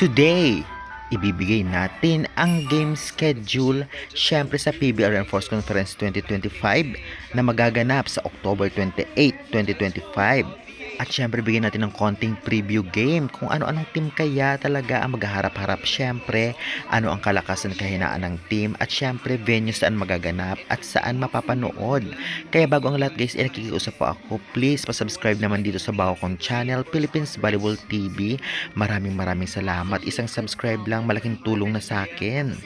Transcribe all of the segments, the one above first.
Today, ibibigay natin ang game schedule syempre sa PBR Enforced Conference 2025 na magaganap sa October 28, 2025. At syempre bigyan natin ng konting preview game kung ano-anong team kaya talaga ang maghaharap-harap, syempre ano ang kalakasan kahinaan ng team, at syempre venue saan magaganap at saan mapapanood. Kaya bago ang lahat guys, nakikiusap po ako, please pasubscribe naman dito sa bago kong channel, Philippines Volleyball TV. Maraming salamat, isang subscribe lang malaking tulong na sa akin.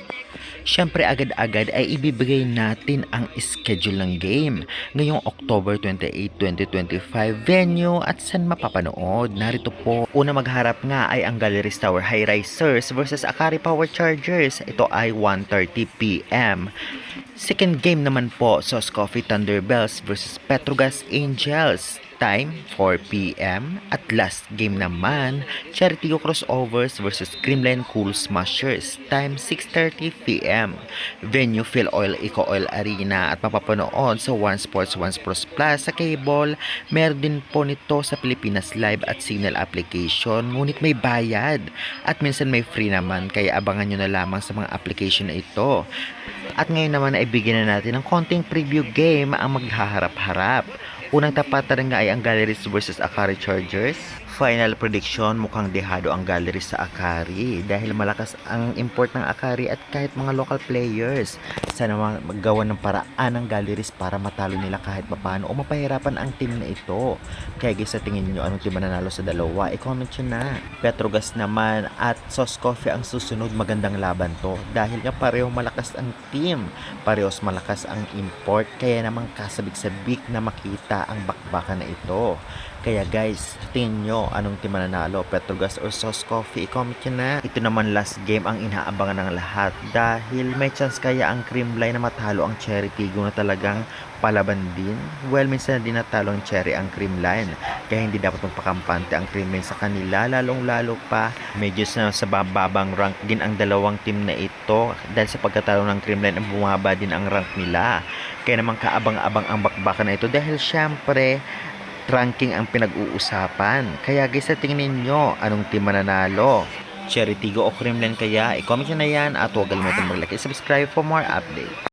Syempre agad-agad ay ibibigay natin ang schedule ng game ngayong October 28, 2025, venue at saan mapapanood. Narito po, una magharap nga ay ang Galleries Tower High Risers versus Akari Power Chargers. Ito ay 1:30 PM. Second game naman po, Sauce Coffee Thunderbells versus Petrogas Angels. Time 4 PM. At last game naman, Cherry Tigo Crossovers versus Creamline Cool Smashers. Time 6:30 PM. Venue Phil Oil Eco Oil Arena at mapapanood sa One Sports Plus sa cable. Meron din po nito sa Pilipinas Live at Signal application, ngunit may bayad at minsan may free naman, kaya abangan nyo na lamang sa mga application na ito. At ngayon naman ay bigyan na natin ng konting preview game ang maghaharap-harap. Unang tapatan nga ay ang Galleries versus Akari Chargers. Final prediction, mukhang dehado ang Galleries sa Akari dahil malakas ang import ng Akari at kahit mga local players. Sana magawa ng paraan ng Galleries para matalo nila kahit papaano o mapahirapan ang team na ito. Kaya guys, sa tingin nyo anong team mananalo sa dalawa? I-comment nyo na. Petrogas naman at Sauce Coffee ang susunod, magandang laban to dahil nga pareho malakas ang team, parehos malakas ang import, kaya namang kasabik-sabik na makita ang bakbakan na ito. Kaya guys, tingin nyo anong team mananalo, Petrogas or Sauce Coffee? I-comment nyo na. Ito naman last game ang inaabangan ng lahat dahil may chance kaya ang Creamline na matalo ang Cherry Tigo na talagang palaban din. Well, minsan na din natalo ang Cherry ang Creamline, kaya hindi dapat magpakampante ang Creamline sa kanila, lalong-lalo pa medyo sa bababang rank din ang dalawang team na ito dahil sa pagkatalo ng Creamline ang bumaba din ang rank nila. Kaya naman kaabang-abang ang bakbakan na ito dahil syempre ranking ang pinag-uusapan. Kaya guys, sa tingin ninyo anong team mananalo, Cherry Tigo o Creamline kaya? I-comment nyo na yan at huwag kalimutan mag-like and subscribe for more updates.